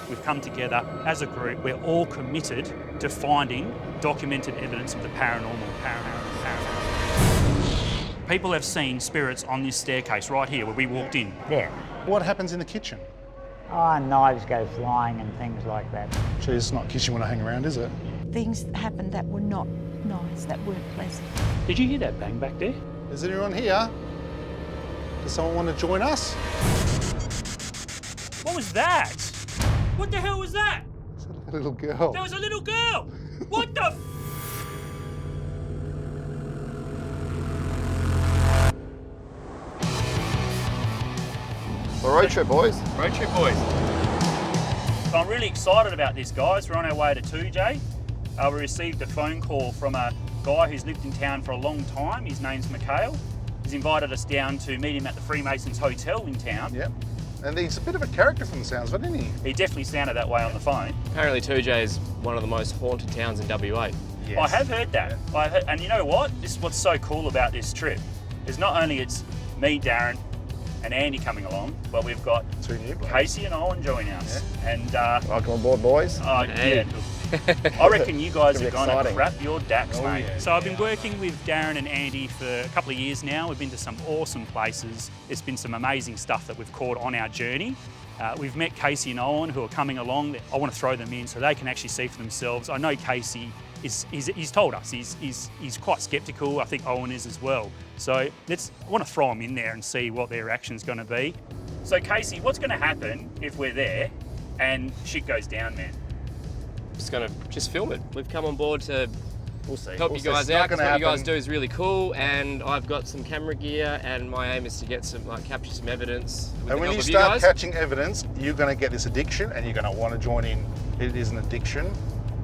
we've come together as a group. We're all committed to finding documented evidence of the paranormal. People have seen spirits on this staircase right here where we walked in. Yeah. What happens in the kitchen? Oh, knives go flying and things like that. Gee, it's not kitchen when I hang around, is it? Things happened that were not nice, that weren't pleasant. Did you hear that bang back there? Is anyone here? Does someone want to join us? What was that? What the hell was that? It's a little girl. There was a little girl! What the Well, road trip, boys. Road trip, boys. So I'm really excited about this, guys. We're on our way to Toodyay. We received a phone call from a guy who's lived in town for a long time. His name's Mikhail. He's invited us down to meet him at the Freemasons Hotel in town. Yep. And he's a bit of a character from the sounds of it, isn't he? He definitely sounded that way on the phone. Apparently Toodyay is one of the most haunted towns in WA. Yes. I have heard that. And you know what? This is what's so cool about this trip. Is not only it's me, Darren, and Andy coming along, but we've got Two new blokes. Casey and Owen joining us. Yeah. And Welcome aboard, boys. Hey. I reckon you guys It's are gonna going be to exciting. crap your dacks, Oh, mate. yeah. So I've been working with Darren and Andy for a couple of years now. We've been to some awesome places. It's been some amazing stuff that we've caught on our journey. We've met Casey and Owen who are coming along. I want to throw them in so they can actually see for themselves. I know Casey he's told us he's quite sceptical. I think Owen is as well. So I want to throw them in there and see what their reaction's going to be. So Casey, what's going to happen if we're there and shit goes down, man? Just gonna film it. We've come on board to We'll see. help We'll you see. guys It's not out, 'cause gonna what you guys happen. do is really cool, and I've got some camera gear, and my aim is to get some, capture some evidence with And the when help you of start guys. catching evidence, you're going to get this addiction and you're going to want to join in. It is an addiction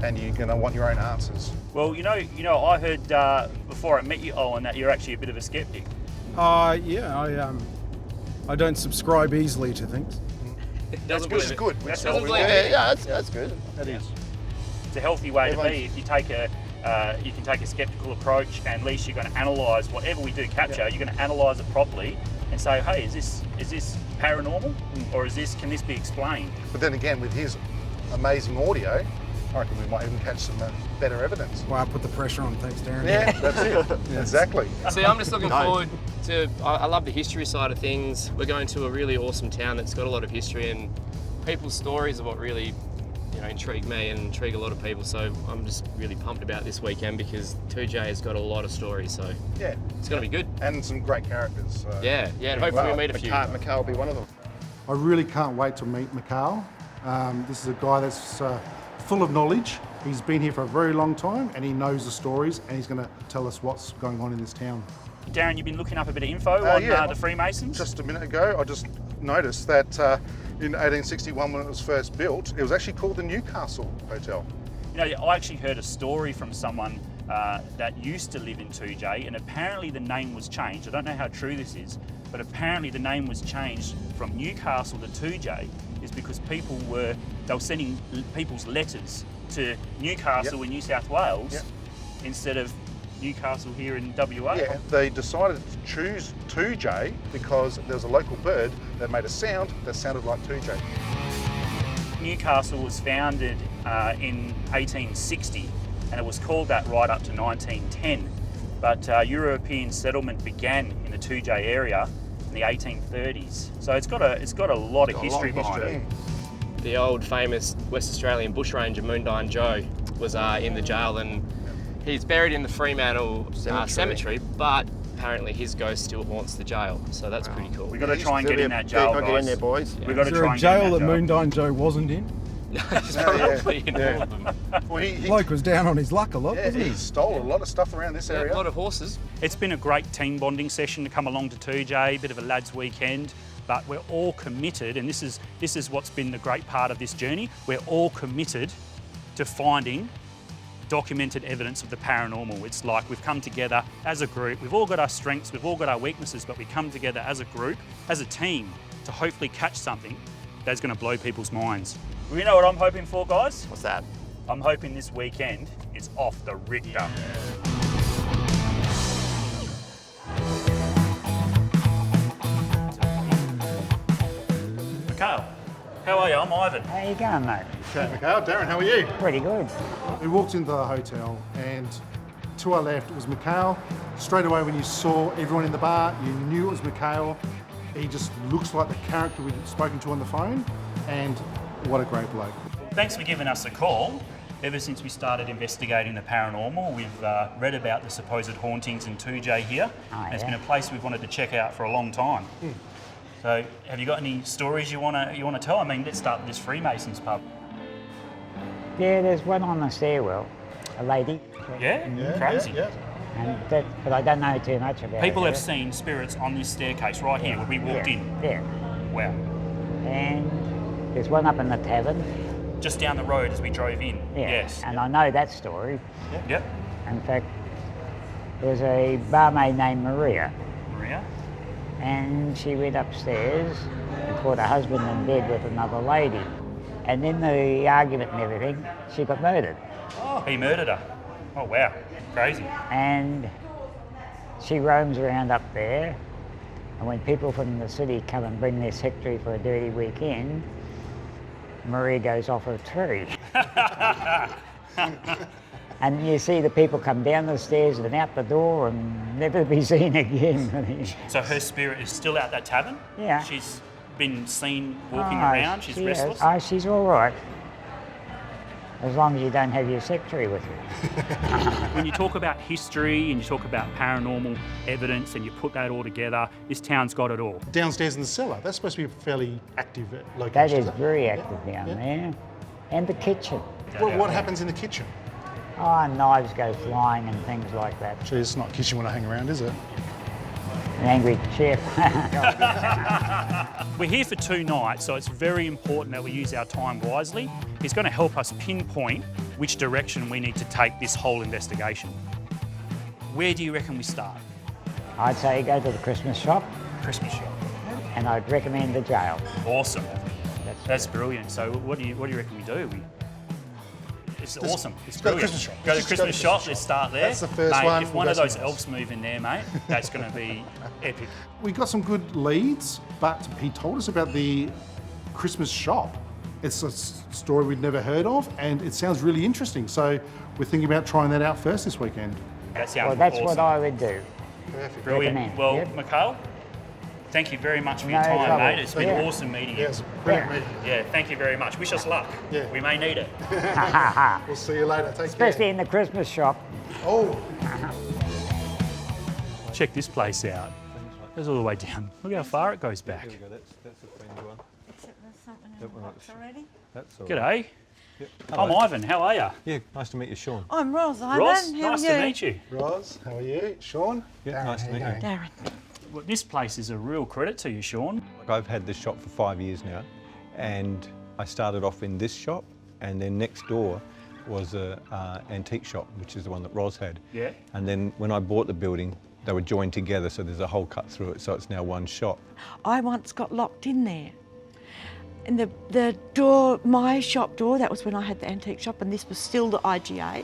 and you're going to want your own answers. Well, you know, I heard before I met you, Owen, that you're actually a bit of a skeptic. Yeah, I don't subscribe easily to things. Doesn't Which believe is it. good. That's Doesn't healthy. believe it. Yeah, that's good. That is. It's a healthy way to be. Everyone's- If you take you can take a skeptical approach, and at least you're going to analyse whatever we do capture. You're going to analyse it properly and say, hey, is this paranormal, or can this be explained? But then again, with his amazing audio, I reckon we might even catch some better evidence. Why I put the pressure on, thanks, Darren. Yeah, that's it. Exactly. See, I'm just looking No. forward to. I love the history side of things. We're going to a really awesome town that's got a lot of history, and people's stories are what really, intrigue me and intrigue a lot of people. So I'm just really pumped about this weekend because Toodyay has got a lot of stories. So Yeah. it's going to be good. And some great characters. So. Yeah, and hopefully we'll meet a few. Mikhail will be one of them. I really can't wait to meet Mikhail. This is a guy that's full of knowledge. He's been here for a very long time and he knows the stories and he's going to tell us what's going on in this town. Darren, you've been looking up a bit of info on yeah. the Freemasons. Just a minute ago, I just noticed that in 1861, when it was first built, it was actually called the Newcastle Hotel. I actually heard a story from someone that used to live in Toodyay, and apparently the name was changed. I don't know how true this is, but apparently the name was changed from Newcastle to Toodyay is because they were sending people's letters to Newcastle in New South Wales instead of Newcastle here in WA. Yeah, they decided to choose Toodyay because there was a local bird that made a sound that sounded like Toodyay. Newcastle was founded in 1860, and it was called that right up to 1910. But European settlement began in the Toodyay area in the 1830s. So it's got a lot of history behind it. The old famous West Australian bushranger Moondyne Joe was in the jail, and he's buried in the Fremantle cemetery, but apparently his ghost still haunts the jail, so that's pretty cool. We've got to try and get in that jail, Get in guys. there, boys. We've got Is to there try a and get in jail that jail. Moondyne Joe wasn't in? He's probably in all of them. Well, he Bloke was down on his luck a lot, wasn't he he? stole a lot of stuff around this Yeah, area. a lot of horses. It's been a great team bonding session to come along to Toodyay, a bit of a lads weekend, but we're all committed, and this is what's been the great part of this journey. We're all committed to finding documented evidence of the paranormal. It's like we've come together as a group. We've all got our strengths, we've all got our weaknesses, but we come together as a group, as a team, to hopefully catch something that's going to blow people's minds. You know what I'm hoping for, guys? What's that? I'm hoping this weekend it's off the Richter. Mikhail, How are you? I'm Ivan. How you going, mate? Okay, Mikhail. Darren, how are you? Pretty good. We walked into the hotel and to our left it was Mikhail. Straight away when you saw everyone in the bar, you knew it was Mikhail. He just looks like the character we'd spoken to on the phone, and what a great bloke. Thanks for giving us a call. Ever since we started investigating the paranormal, we've read about the supposed hauntings in Toodyay here. Oh, It's yeah. been a place we've wanted to check out for a long time. So, have you got any stories you want to tell? I mean, let's start with this Freemasons pub. Yeah, there's one on the stairwell, a lady. Yeah, crazy. But I don't know too much about People it. have seen spirits on this staircase right here where we walked in. Yeah. Wow. And there's one up in the tavern. Just down the road as we drove in. Yeah. Yes. And I know that story. Yep. In fact, there's a barmaid named Maria, Maria. and she went upstairs and caught her husband in bed with another lady. And in the argument and everything, she got murdered. He murdered her. Oh, wow. Crazy. And she roams around up there, and when people from the city come and bring their secretary for a dirty weekend, Maria goes off a tree. And you see the people come down the stairs and out the door and never be seen again. So her spirit is still out that tavern? Yeah. She's been seen walking around? She's restless? Oh, she's all right. As long as you don't have your secretary with you. When you talk about history and you talk about paranormal evidence and you put that all together, this town's got it all. Downstairs in the cellar, that's supposed to be a fairly active location. That is isn't it? very active down there. And the kitchen. What happens in the kitchen? Oh, knives go flying and things like that. Gee, it's not kitchen when I hang around, is it? An angry chef. We're here for 2 nights, so it's very important that we use our time wisely. It's going to help us pinpoint which direction we need to take this whole investigation. Where do you reckon we start? I'd say go to the Christmas shop, Christmas shop. and I'd recommend the jail. Awesome. That's brilliant. So what do you reckon we do? It's awesome. It's go to the brilliant. Christmas shop. Go to the Let's Christmas shop. Let's start there. That's the first mate, one. If one We'll of go those somewhere elves move in there, mate, that's going to be epic. We got some good leads, but he told us about the Christmas shop. It's a story we'd never heard of, and it sounds really interesting. So we're thinking about trying that out first this weekend. That sounds Well, that's awesome. what I would do. Perfect. Brilliant. recommend. Well, Yep. Mikhail, thank you very much for your No time, trouble. mate. It's been Yeah. awesome meeting you. Yeah, it's a brilliant meeting. Yeah, thank you very much. Wish us luck. Yeah. We may need it. We'll see you later. Take Especially care. in the Christmas shop. Oh, Check this place out. It goes all the way down. Look how far it goes back. That's a friend one. That's all. G'day. Hello. I'm Ivan. How are you? Yeah, nice to meet you, Sean. I'm Ros, Ivan. Ross, How nice are you? to meet you. Roz, how are you? Sean? Yeah, nice to meet you. Darren. Well, this place is a real credit to you, Sean. I've had this shop for 5 years now, and I started off in this shop, and then next door was a antique shop, which is the one that Ros had. Yeah. And then when I bought the building, they were joined together, so there's a hole cut through it, so it's now one shop. I once got locked in there. And the door, my shop door, that was when I had the antique shop, and this was still the IGA.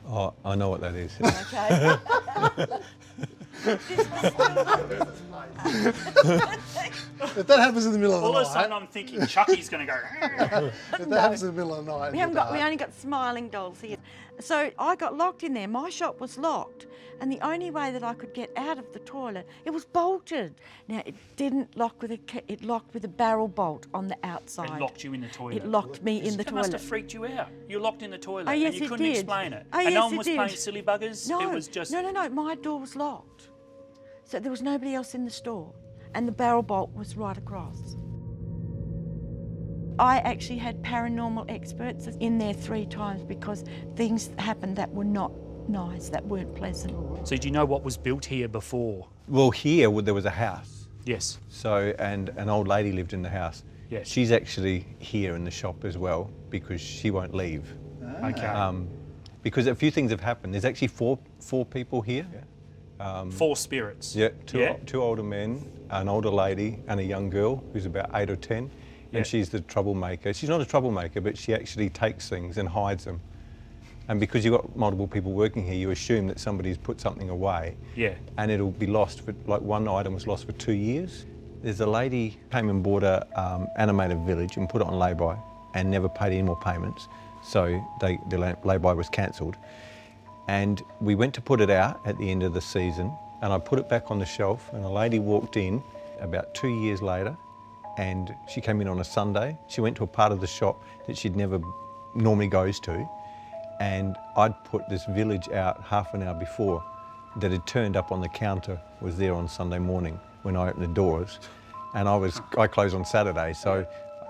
Oh, I know what that is. Okay. If that happens in the middle of the All of a night, sudden, I'm thinking Chucky's going to go. if that happens in the middle of the night, We only got smiling dolls here. So I got locked in there. My shop was locked, and the only way that I could get out of the toilet, it was bolted. Now it didn't lock with it locked with a barrel bolt on the outside. It locked you in the toilet. It locked me in the It must toilet. have freaked you out. You're locked in the toilet Oh, yes, and you it couldn't did. explain it. Oh, and yes, no one it was did. playing silly buggers. No, It was just. no. My door was locked, so there was nobody else in the store, and the barrel bolt was right across. I actually had paranormal experts in there 3 times because things happened that were not nice, that weren't pleasant. So do you know what was built here before? Well, here there was a house. Yes. So, and an old lady lived in the house. Yes. She's actually here in the shop as well because she won't leave. Okay. Because a few things have happened. There's actually four people here. 4 spirits. Yeah, two Yeah. two older men, an older lady, and a young girl who's about 8 or 10. Yeah. And she's the troublemaker. She's not a troublemaker, but she actually takes things and hides them. And because you've got multiple people working here, you assume that somebody's put something away. Yeah. And it'll be lost for, like one item was lost for 2 years. There's a lady came and bought a animated village and put it on lay-by and never paid any more payments, so the lay-by was cancelled. And we went to put it out at the end of the season, and I put it back on the shelf, and a lady walked in about 2 years later, and she came in on a Sunday. She went to a part of the shop that she'd never normally goes to, and I'd put this village out half an hour before that had turned up on the counter, was there on Sunday morning when I opened the doors, and I closed on Saturday, so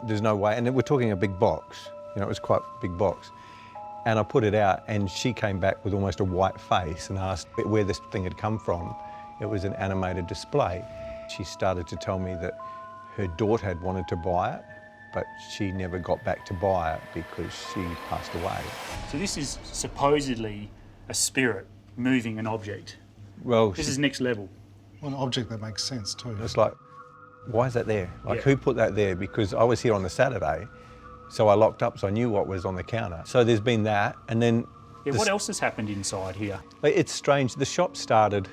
there's no way. And we're talking a big box, you know, it was quite a big box. And I put it out, and she came back with almost a white face and asked where this thing had come from. It was an animated display. She started to tell me that her daughter had wanted to buy it, but she never got back to buy it because she passed away. So this is supposedly a spirit moving an object. Well, this is next level. Well, an object that makes sense too. It's like, why is that there? Like, who put that there? Because I was here on the Saturday, so I locked up, so I knew what was on the counter. So there's been that, and then... Yeah, what else has happened inside here? It's strange. The shop started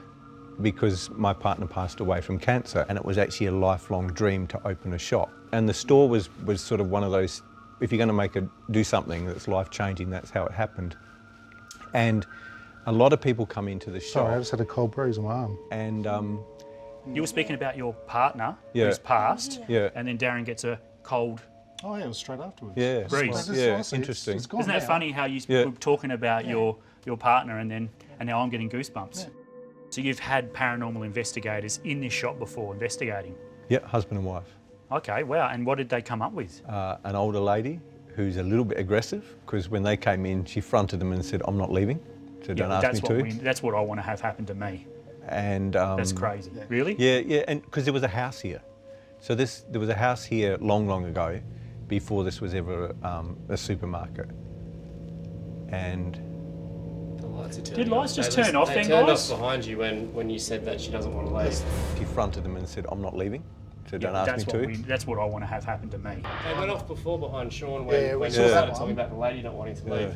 because my partner passed away from cancer, and it was actually a lifelong dream to open a shop. And the store was sort of one of those, if you're going to do something that's life-changing, that's how it happened. And a lot of people come into the shop. Sorry, I just had a cold breeze on my arm. And you were speaking about your partner who's passed, and then Darren gets a cold. Oh yeah, it was straight afterwards. Yeah, breeze. Yeah, interesting. Isn't that funny how you were talking about your partner, and now I'm getting goosebumps. Yeah. So you've had paranormal investigators in this shop before investigating? Yeah, husband and wife. Okay, wow. And what did they come up with? An older lady who's a little bit aggressive, because when they came in, she fronted them and said, "I'm not leaving, so don't ask me to." That's what I want to have happen to me. And that's crazy. Really? Yeah, and because there was a house here. So there was a house here long, long ago, before this was ever a supermarket. And the lights are turning Did lights off. just turn off then, guys? They turned off behind you when you said that she doesn't want to leave. She fronted them and said, "I'm not leaving, so don't ask me to." That's what I want to have happen to me. They went off before behind Sean when you started talking about the lady not wanting to leave.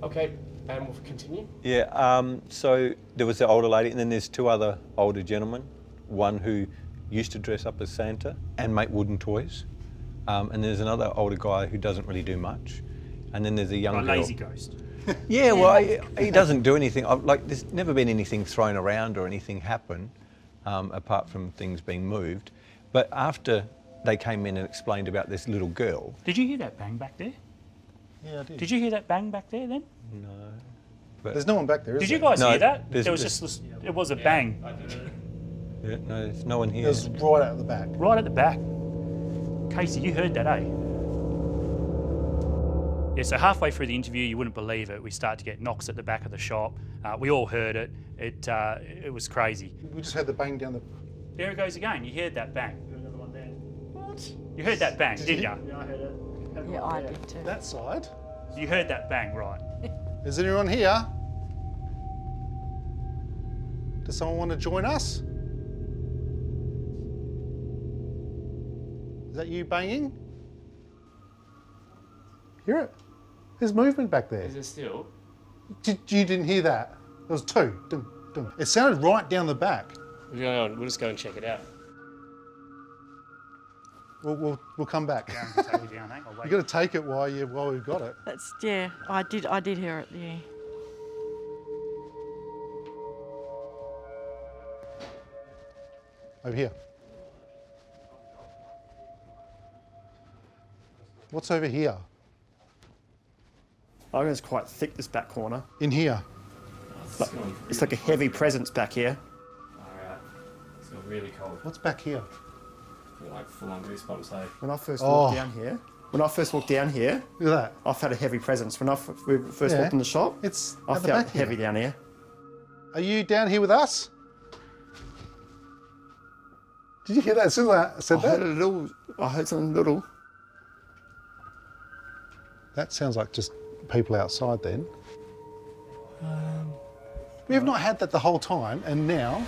Okay, and we'll continue. Yeah, so there was the older lady, and then there's two other older gentlemen. One who used to dress up as Santa and make wooden toys. And there's another older guy who doesn't really do much. And then there's a young girl. Lazy ghost. Yeah, well, he doesn't do anything. Like, there's never been anything thrown around or anything happen, apart from things being moved. But after they came in and explained about this little girl... Did you hear that bang back there? Yeah, I did. Did you hear that bang back there then? No. But there's no one back there, is there? there? Did you guys No, hear that? there's- There was just, it was a bang. I did it. Yeah, no, there's no one here. It was right out the back. Right at the back. Casey, you heard that, eh? Yeah, so halfway through the interview, you wouldn't believe it, we start to get knocks at the back of the shop. We all heard it. It was crazy. We just had the bang down the... There it goes again. You heard that bang. Another one there. What? You heard that bang, didn't you? Yeah, I heard it. Yeah, I did too. That side. You heard that bang, right? Is anyone here? Does someone want to join us? Is that you banging? Hear it? There's movement back there. Is it still? You didn't hear that? There was two. Dum, dum. It sounded right down the back. We'll just go and check it out. We'll come back. Darren can take you down, eh? I'll wait. You got to take it while we've got it. That's I did hear it. Yeah. Over here. What's over here? I reckon it's quite thick, this back corner. In here. It's like a heavy presence back here. Alright. It's got really cold. What's back here? I feel like full on goosebumps, eh? When I first walked down here, Look at that. I felt a heavy presence. When we first walked in the shop, It's I at the felt back heavy here. down here. Are you down here with us? Did you hear that? As soon as I said I heard something little. That sounds like just people outside then. We have not had that the whole time, and now...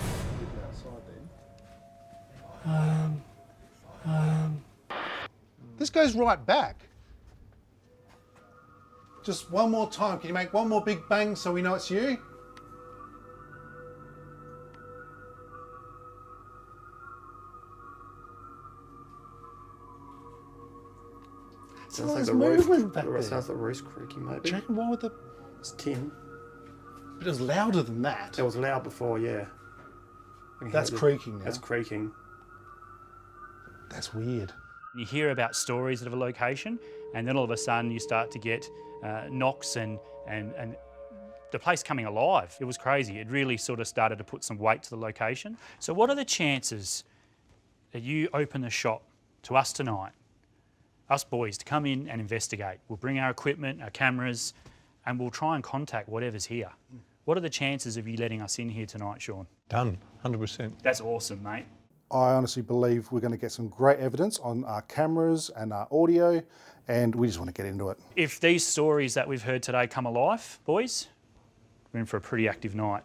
This goes right back. Just one more time. Can you make one more big bang so we know it's you? Sounds like there's the roof. movement back there. Sounds like the roof's creaking, maybe. Do you reckon why would the... It's tin. But it was louder than that. It was loud before, yeah. That's creaking now. That's creaking. That's weird. You hear about stories of a location, and then all of a sudden you start to get knocks and the place coming alive. It was crazy. It really sort of started to put some weight to the location. So what are the chances that you open the shop to us tonight, us boys, to come in and investigate? We'll bring our equipment, our cameras, and we'll try and contact whatever's here. What are the chances of you letting us in here tonight, Sean? Done, 100%. That's awesome, mate. I honestly believe we're going to get some great evidence on our cameras and our audio, and we just want to get into it. If these stories that we've heard today come alive, boys, we're in for a pretty active night.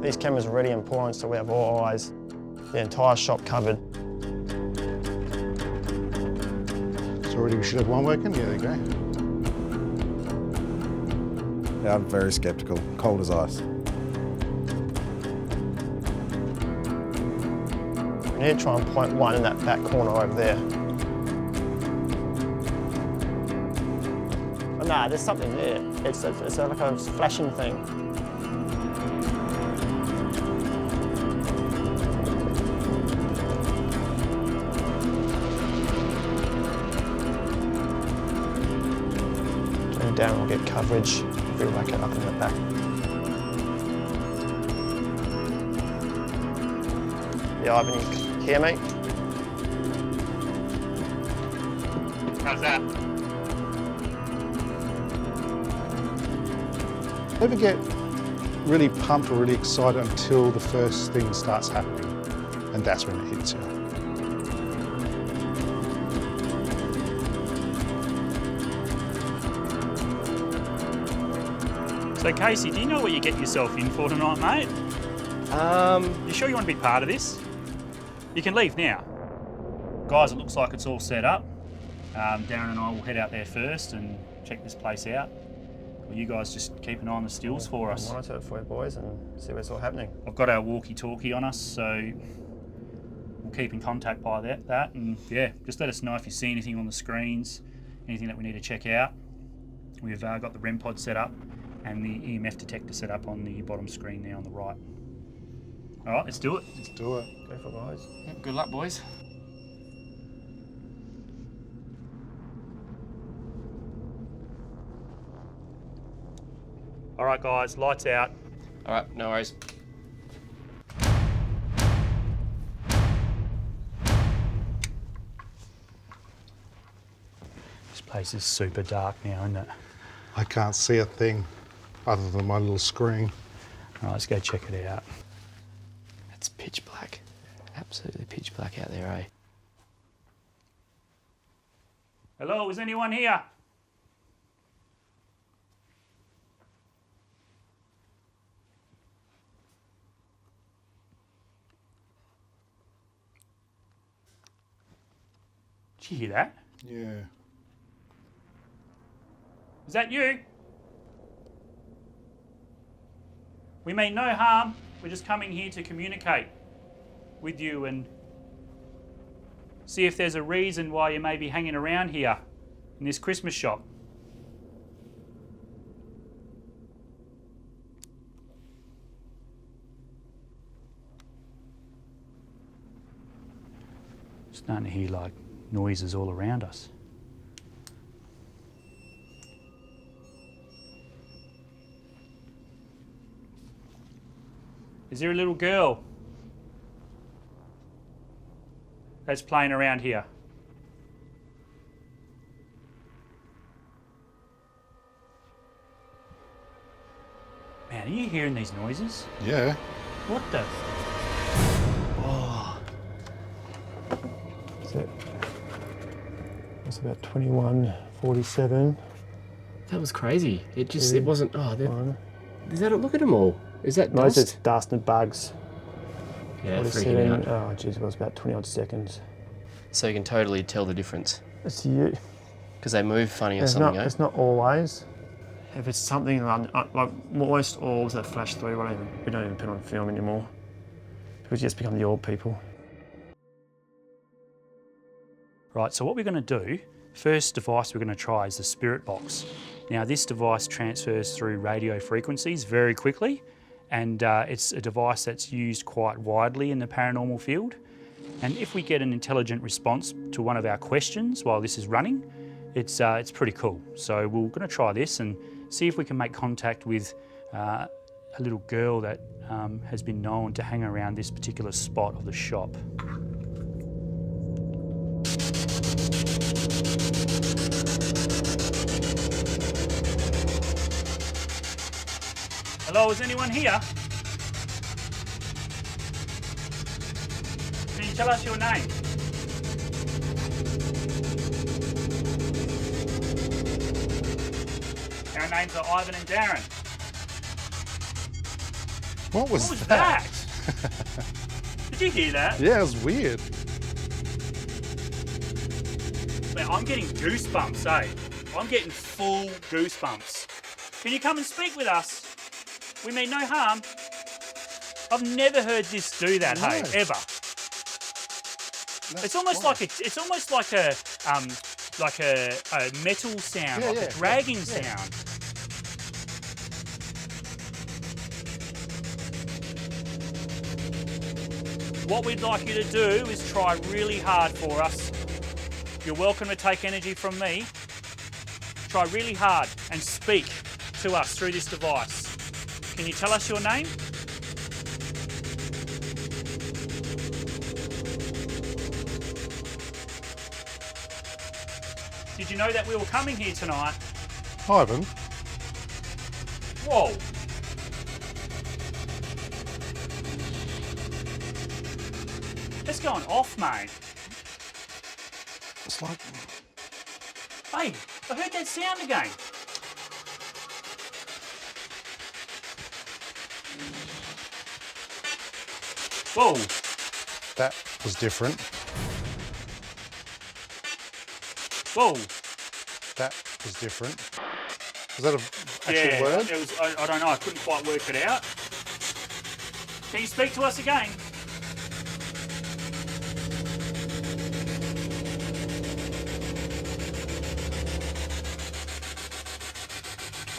These cameras are ready and pouring, so we have all eyes. The entire shop covered. So already we should have one working? Yeah, there you go. Yeah, I'm very sceptical, cold as ice. We need to try and point one in that back corner over there. But nah, there's something there. It's like a flashing thing. Darren will get coverage if we whack it up in the back. Yeah, Ivan, you hear me? How's that? Never get really pumped or really excited until the first thing starts happening, and that's when it hits you. So Casey, do you know what you get yourself in for tonight, mate? You sure you want to be part of this? You can leave now. Guys, it looks like it's all set up. Darren and I will head out there first and check this place out. Well, you guys just keep an eye on the stills for us. I'll monitor it for you boys and see what's all happening. I've got our walkie-talkie on us, so we'll keep in contact by that. And yeah, just let us know if you see anything on the screens, anything that we need to check out. We've got the REM pod set up and the EMF detector set up on the bottom screen there on the right. All right, let's do it. Let's do it. Go for it, guys. Good luck, boys. All right, guys, lights out. All right, no worries. This place is super dark now, isn't it? I can't see a thing other than my little screen. All right, let's go check it out. It's pitch black. Absolutely pitch black out there, eh? Hello, is anyone here? Did you hear that? Yeah. Is that you? We mean no harm. We're just coming here to communicate with you and see if there's a reason why you may be hanging around here in this Christmas shop. Starting to hear like noises all around us. Is there a little girl that's playing around here? Man, are you hearing these noises? Yeah. What the? Oh. That's it. That's about 21:47. That was crazy. It just, it wasn't, oh, One. is that, look at them all. Is that No, it's dust? just dust and bugs. Yeah, freaking 47. out. Oh, geez, it was about 20 odd seconds. So you can totally tell the difference. It's you. Because they move funny or It's something, not, eh? it's not always. If it's something like most orbs that flash through, we don't even put on film anymore. We just become the orb people. Right, so what we're going to do, first device we're going to try is the spirit box. Now this device transfers through radio frequencies very quickly, and it's a device that's used quite widely in the paranormal field. And if we get an intelligent response to one of our questions while this is running, it's pretty cool. So we're going to try this and see if we can make contact with a little girl that has been known to hang around this particular spot of the shop. Hello, is anyone here? Can you tell us your name? Our names are Ivan and Darren. What was that? Did you hear that? Yeah, it was weird. Man, I'm getting goosebumps, eh? I'm getting full goosebumps. Can you come and speak with us? We mean no harm. I've never heard this do that, No. hey, ever. It's almost like a metal sound, like a dragging sound. What we'd like you to do is try really hard for us. You're welcome to take energy from me. Try really hard and speak to us through this device. Can you tell us your name? Did you know that we were coming here tonight? Ivan, Whoa! It's going off, mate. it's like... Hey, I heard that sound again. Whoa! That was different. Whoa! That was different. Was that an actual word? It was, I don't know, I couldn't quite work it out. Can you speak to us again?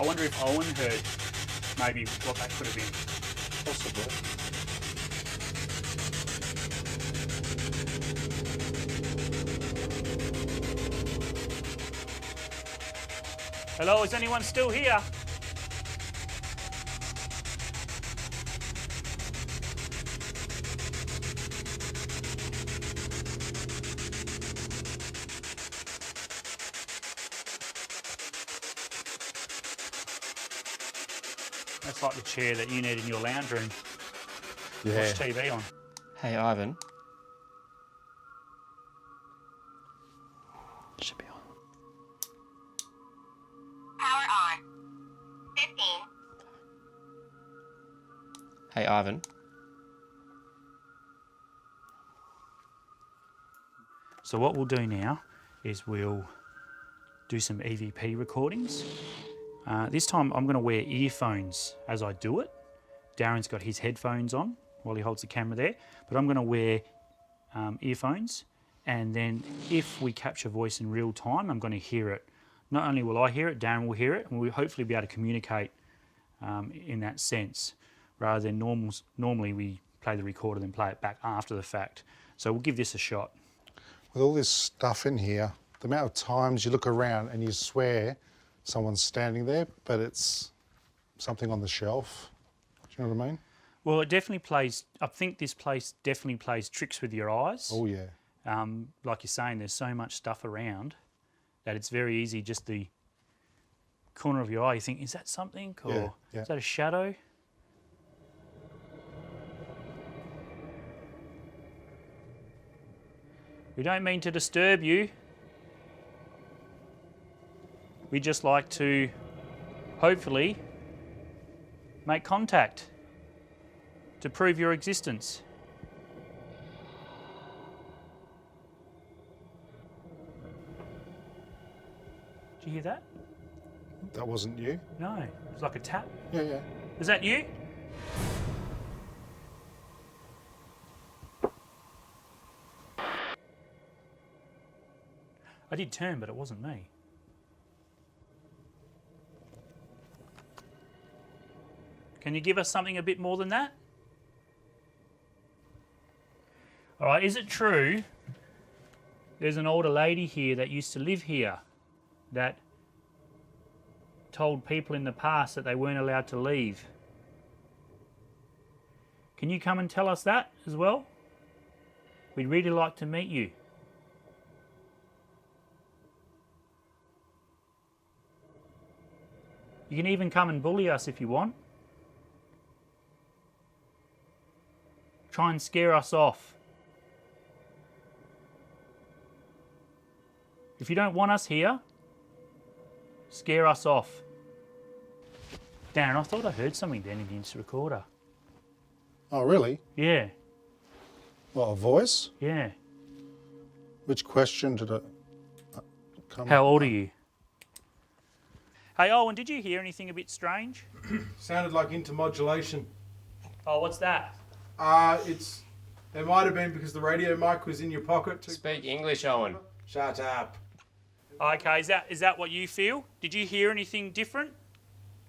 I wonder if Owen heard maybe what that could have been. Possibly. Hello, is anyone still here? That's like the chair that you need in your lounge room. Yeah. Watch TV on. Hey, Ivan. Should be on. Power on. 15. Hey, Ivan. So what we'll do now is we'll do some EVP recordings. This time I'm going to wear earphones as I do it. Darren's got his headphones on while he holds the camera there, but I'm going to wear earphones, and then if we capture voice in real time, I'm going to hear it. Not only will I hear it, Darren will hear it, and we'll hopefully be able to communicate in that sense, rather than normally we play the recorder and then play it back after the fact. So we'll give this a shot. With all this stuff in here, the amount of times you look around and you swear someone's standing there, but it's something on the shelf. Do you know what I mean? Well, it definitely plays, I think this place definitely plays tricks with your eyes. Oh, yeah. Like you're saying, there's so much stuff around that it's very easy, just the corner of your eye, you think, is that something? Or is that a shadow? We don't mean to disturb you. We just like to, hopefully, make contact to prove your existence. Did you hear that? That wasn't you? No, it was like a tap. Yeah, yeah. Is that you? I did turn, but it wasn't me. Can you give us something a bit more than that? All right, is it true there's an older lady here that used to live here that told people in the past that they weren't allowed to leave? Can you come and tell us that as well? We'd really like to meet you. You can even come and bully us if you want. Try and scare us off. If you don't want us here, scare us off. Darren, I thought I heard something then in the instant recorder. Oh, really? Yeah. What, a voice? Yeah. Which question did it come? How old are you? Hey, Owen, did you hear anything a bit strange? Sounded like intermodulation. Oh, what's that? It might have been because the radio mic was in your pocket. Speak English, Owen. Shut up. Okay, is that what you feel? Did you hear anything different?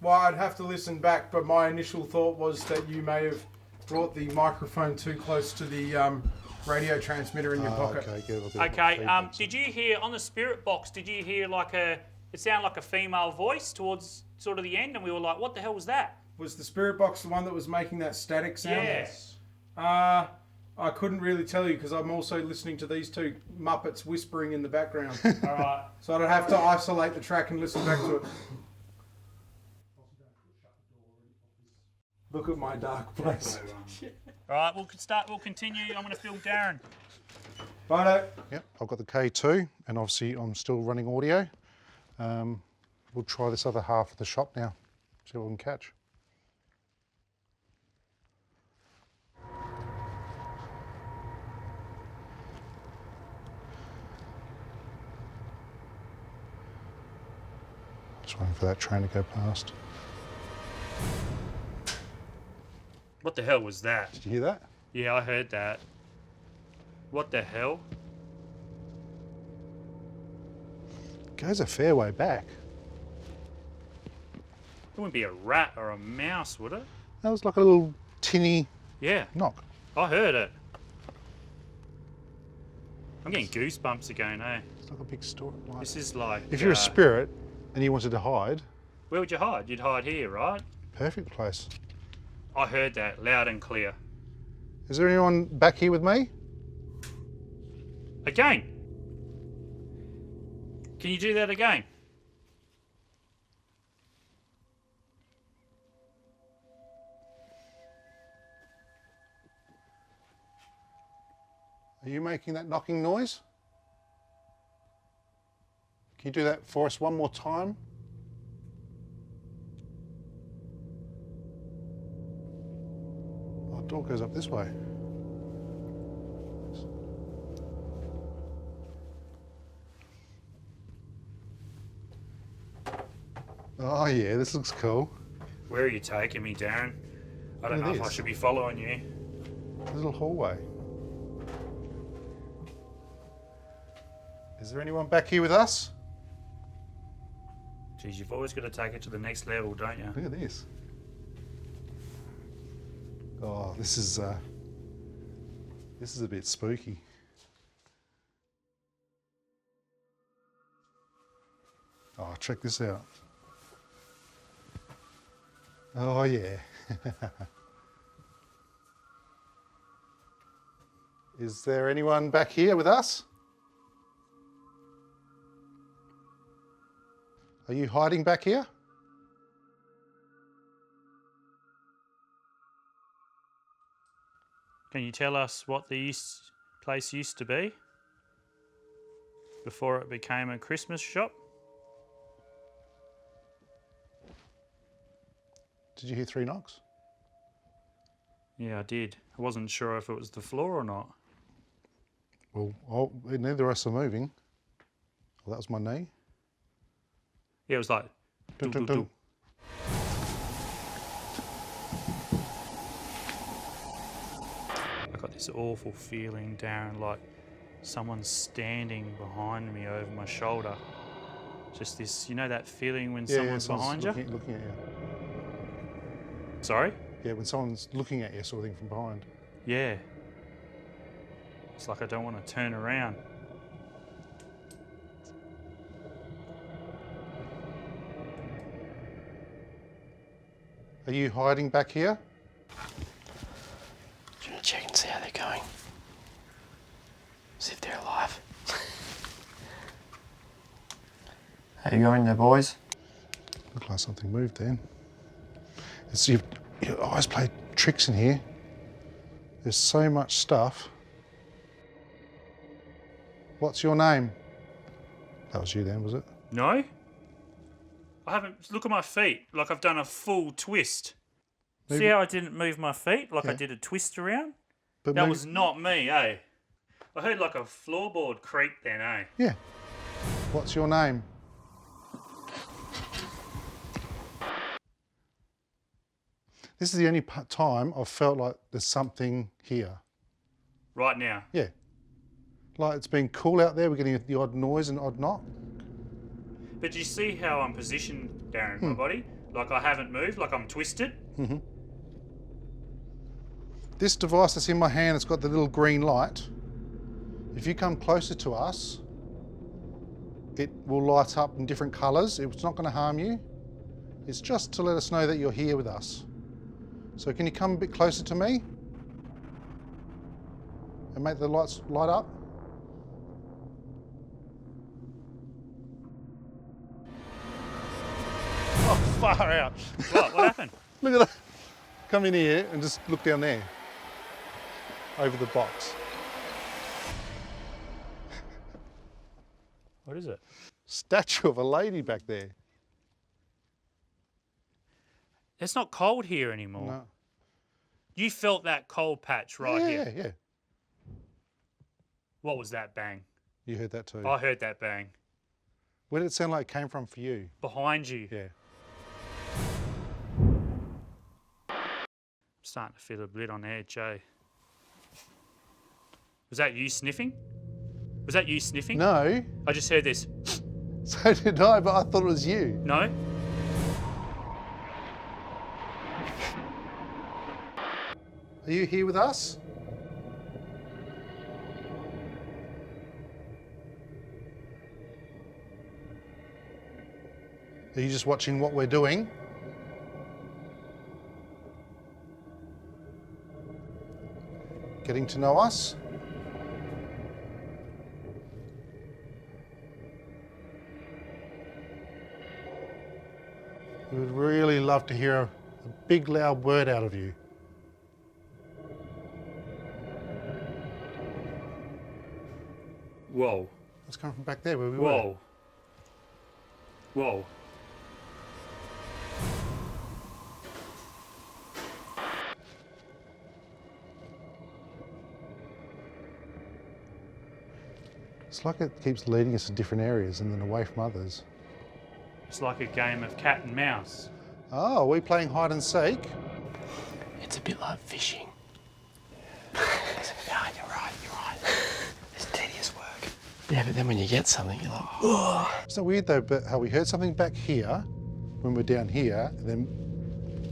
Well, I'd have to listen back, but my initial thought was that you may have brought the microphone too close to the radio transmitter in your pocket. Okay, did you hear, on the spirit box, did you hear it sounded like a female voice towards sort of the end, and we were like, what the hell was that? Was the spirit box the one that was making that static sound? Yes. I couldn't really tell you because I'm also listening to these two Muppets whispering in the background. All right. So I'd have to isolate the track and listen back to it. Look at my dark place. All right, we'll continue. I'm going to film Darren. Righto. Yep, I've got the K2 and obviously I'm still running audio. We'll try this other half of the shop now, see what we can catch. Just waiting for that train to go past. What the hell was that? Did you hear that? Yeah, I heard that. What the hell? Goes a fair way back. It wouldn't be a rat or a mouse, would it? That was like a little tinny knock. I heard it. I'm getting goosebumps again, eh? It's like a big story. This is like... If you're a spirit and you wanted to hide... Where would you hide? You'd hide here, right? Perfect place. I heard that loud and clear. Is there anyone back here with me? Again? Can you do that again? Are you making that knocking noise? Can you do that for us one more time? Oh, the door goes up this way. Oh yeah, this looks cool. Where are you taking me, Darren? I don't know if I should be following you. A little hallway. Is there anyone back here with us? Geez, you've always got to take it to the next level, don't you? Look at this. Oh, this is a bit spooky. Oh, check this out. Oh yeah. Is there anyone back here with us? Are you hiding back here? Can you tell us what the place used to be before it became a Christmas shop? Did you hear 3 knocks? Yeah, I did. I wasn't sure if it was the floor or not. Well, neither of us are moving. Well, that was my knee. Yeah, it was like... Dun, dun, dun. I got this awful feeling, Darren, like someone's standing behind me over my shoulder. Just this, you know that feeling when someone's behind you? Looking at you. Sorry? Yeah, when someone's looking at you, sort of thing, from behind. Yeah. It's like I don't want to turn around. Are you hiding back here? Do you want to check and see how they're going? See if they're alive. How you going there, boys? Looked like something moved then. It's, your eyes play tricks in here. There's so much stuff. What's your name? That was you then, was it? No? I haven't. Look at my feet, like I've done a full twist. Maybe. See how I didn't move my feet, like I Yeah. did a twist around? But That maybe- was not me, eh? I heard like a floorboard creak then, eh? Yeah. What's your name? This is the only time I've felt like there's something here. Right now. Yeah. Like it's been cool out there, we're getting the odd noise and odd knock. But do you see how I'm positioned, Darren, my body? Like I haven't moved, like I'm twisted? Mm-hmm. This device that's in my hand, it's got the little green light. If you come closer to us, it will light up in different colours. It's not going to harm you. It's just to let us know that you're here with us. So can you come a bit closer to me? And make the lights light up? Oh, far out. What happened? Look at that. Come in here and just look down there. Over the box. What is it? Statue of a lady back there. It's not cold here anymore. No. You felt that cold patch right here. Yeah. What was that bang? You heard that too. I heard that bang. Where did it sound like it came from for you? Behind you. Yeah. I'm starting to feel a bit on edge, eh? Was that you sniffing? Was that you sniffing? No. I just heard this. So did I, but I thought it was you. No? Are you here with us? Are you just watching what we're doing? Getting to know us? We would really love to hear a big loud word out of you. Whoa. It's coming from back there where we were. Whoa. Whoa. It's like it keeps leading us to different areas and then away from others. It's like a game of cat and mouse. Oh, are we playing hide and seek? It's a bit like fishing. No, you're right. It's tedious work. Yeah, but then when you get something, you're like, oh. It's not weird though, but how we heard something back here when we're down here, and then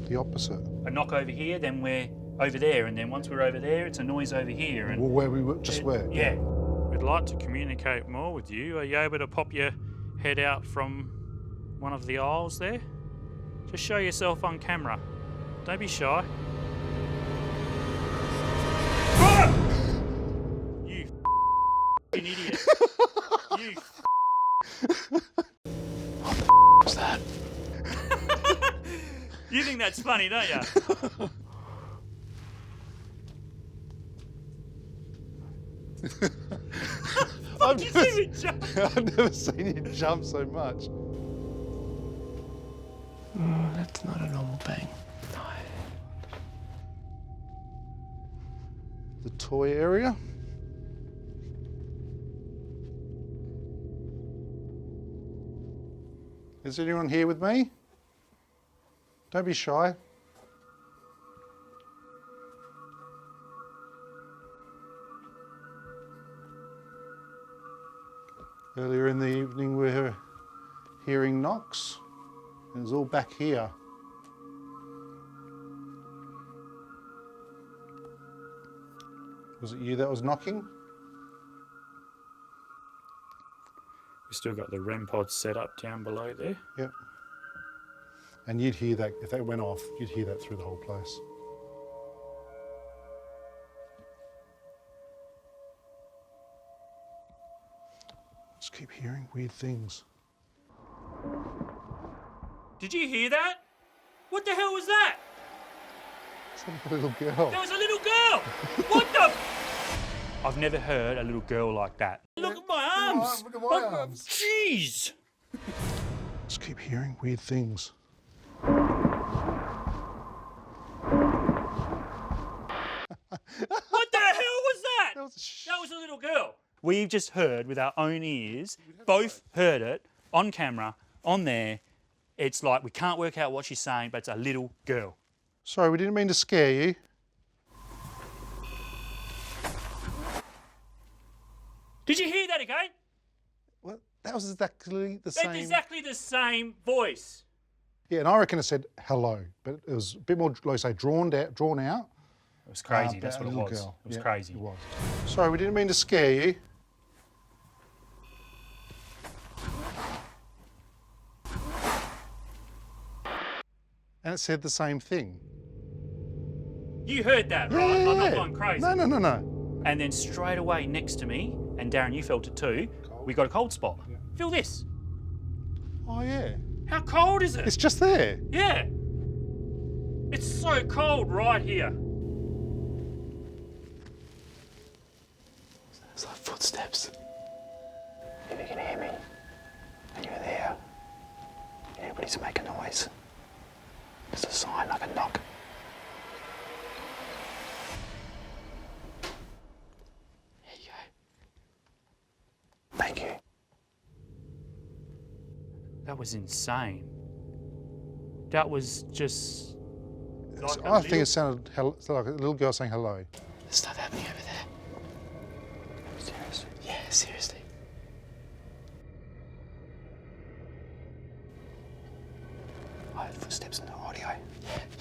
the opposite. A knock over here, then we're over there, and then once we're over there, it's a noise over here. And Well, where we just were. Yeah. We'd like to communicate more with you. Are you able to pop your head out from one of the aisles there? Just show yourself on camera. Don't be shy. You f***ing idiot. You What's that? You think that's funny, don't you? I've never seen you jump so much. That's not a normal bang. The toy area. Is anyone here with me? Don't be shy. Earlier in the evening we were hearing knocks. It was all back here. Was it you that was knocking? We've still got the REM pods set up down below there. Yep. And you'd hear that, if that went off, you'd hear that through the whole place. Just keep hearing weird things. Did you hear that? What the hell was that? It's like a little girl. There was a little girl! What the? I've never heard a little girl like that. Look at my arms! Look at my arms. Jeez! Just keep hearing weird things. What the hell was that? That was a little girl. We've just heard with our own ears, both heard it on camera, on there. It's like we can't work out what she's saying, but it's a little girl. Sorry, we didn't mean to scare you. Did you hear that again? Well, that was exactly the same. That's exactly the same voice. Yeah, and I reckon it said hello, but it was a bit more, like I say, drawn out. It was crazy, that's what it was. Girl. It was crazy. It was. Sorry, we didn't mean to scare you. And it said the same thing. You heard that, right? I'm not going crazy. No. And then straight away next to me, and Darren, you felt it too, we got a cold spot. Yeah. Feel this. Oh, yeah. How cold is it? It's just there. Yeah. It's so cold right here. It's like footsteps. If you can hear me, and you're there, and everybody's making noise, it's a sign like a knock. Here you go. Thank you. That was insane. That was just... Like I think it sounded like a little girl saying hello. There's stuff happening over there. Seriously? Yeah, seriously. I heard footsteps in the audio. Yeah,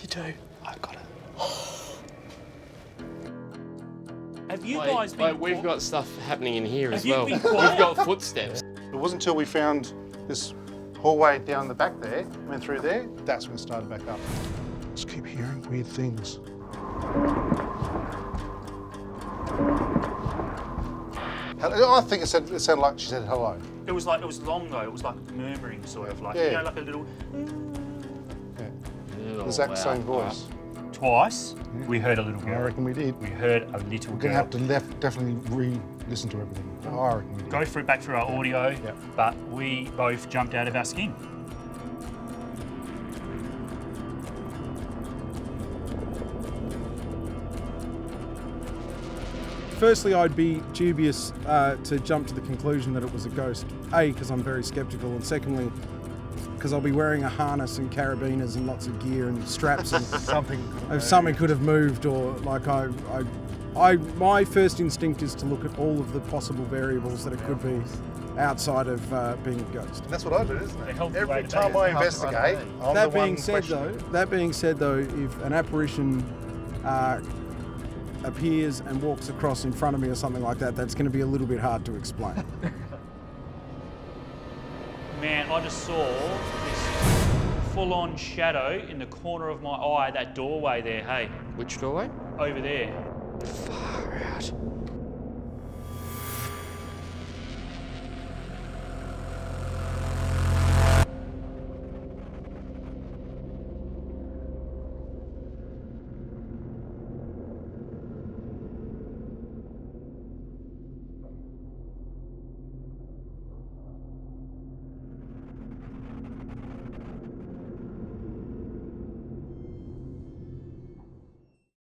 you do. I've got it. Have you guys been... We've got stuff happening in here as you well. been We've quiet? got footsteps. It wasn't until we found this hallway down the back there, went through there, that's when it started back up. Just keep hearing weird things. I think it sounded like she said hello. It was long though, it was like murmuring sort of like, Yeah. you know, like a little... Yeah. Exact same voice. Twice, we heard a little girl. I reckon we did. We heard a little We're girl. going to have to definitely re-listen to everything. I reckon we did. Go back through our audio, but we both jumped out of our skin. Firstly, I'd be dubious to jump to the conclusion that it was a ghost. A, because I'm very sceptical, and secondly, because I'll be wearing a harness and carabiners and lots of gear and straps and something could have moved, or like my first instinct is to look at all of the possible variables that it could be outside of being a ghost. That's what I do, isn't it? Every time I investigate, I'm that the one being said though, if an apparition appears and walks across in front of me or something like that, that's going to be a little bit hard to explain. Man, I just saw this full-on shadow in the corner of my eye, that doorway there, hey. Which doorway? Over there. Far out.